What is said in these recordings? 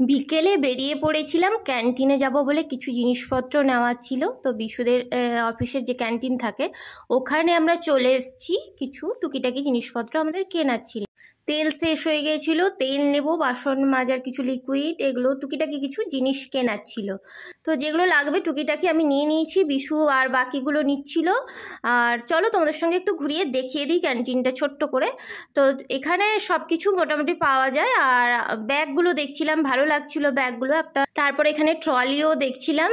বিকেলে বেরিয়ে পড়েছিলাম ক্যান্টিনে যাব বলে, কিছু জিনিসপত্র নেওয়ার ছিল। তো বিশুদের অফিসের যে ক্যান্টিন থাকে ওখানে আমরা চলে এসেছি। কিছু টুকিটাকি জিনিসপত্র আমাদের কেনার ছিল। তেল শেষ হয়ে গিয়েছিল, তেল নেব, বাসন মাজার কিছু লিকুইড, এগুলো টুকিটাকি কিছু জিনিস কেনার ছিল। তো যেগুলো লাগবে টুকিটাকি আমি নিয়ে নিয়েছি, বিশু আর বাকিগুলো নিচ্ছিল। আর চলো তোমাদের সঙ্গে একটু ঘুরিয়ে দেখিয়ে দিই ক্যান্টিনটা ছোট্ট করে। তো এখানে সব কিছু মোটামুটি পাওয়া যায়। আর ব্যাগগুলো দেখছিলাম, ভালো লাগছিল ব্যাগগুলো একটা। তারপরে এখানে ট্রলিও দেখছিলাম।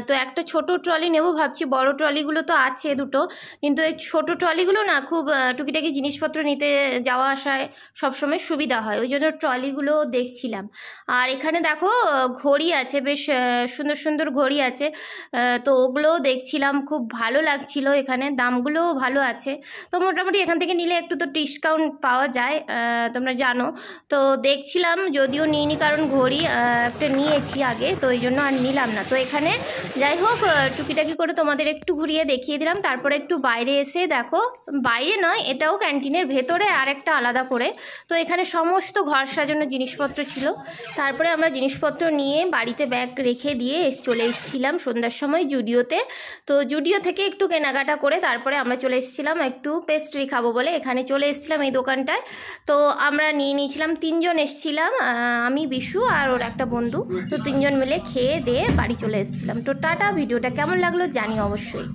তো একটা ছোট ট্রলি নেব ভাবছি, বড় ট্রলিগুলো তো আছে দুটো, কিন্তু এই ছোট ট্রলিগুলো না খুব টুকিটাকি জিনিসপত্র নিতে যাওয়া আসায় সবসময় সুবিধা হয়, ওই জন্য ট্রলিগুলো দেখছিলাম। আর এখানে দেখো ঘড়ি আছে, বেশ সুন্দর সুন্দর ঘড়ি আছে। তো ওগুলোও দেখছিলাম, খুব ভালো লাগছিল। এখানে দামগুলোও ভালো আছে। তো মোটামুটি এখান থেকে নিলে একটু তো ডিসকাউন্ট পাওয়া যায়, তোমরা জানো। তো দেখছিলাম, যদিও নিইনি কারণ ঘড়ি একটা নিয়েছি আগে, তো ওই জন্য আর নিলাম না। তো এখানে যাই হোক টুকিটাকি করে তোমাদের একটু ঘুরিয়ে দেখিয়ে দিলাম। তারপরে একটু বাইরে এসে দেখো, বাইরে নয় এটাও ক্যান্টিনের ভেতরে আর একটা আলাদা করে। তো এখানে সমস্ত ঘর সাজানোর জিনিসপত্র ছিল। তারপরে আমরা জিনিসপত্র নিয়ে বাড়িতে ব্যাগ রেখে দিয়ে চলে এসেছিলাম সন্ধ্যার সময় জুডিওতে। তো জুডিও থেকে একটু কেনাকাটা করে তারপরে আমরা চলে এসেছিলাম একটু পেস্ট্রি খাবো বলে, এখানে চলে এসেছিলাম এই দোকানটায়। তো আমরা নিয়ে নিয়েছিলাম, 3 জন এসেছিলাম, আমি, বিশু আর ওর একটা বন্ধু। তো 3 জন মিলে খেয়ে দিয়ে বাড়ি চলে এসেছিলাম। তো টাটা, ভিডিওটা কেমন লাগলো জানি অবশ্যই।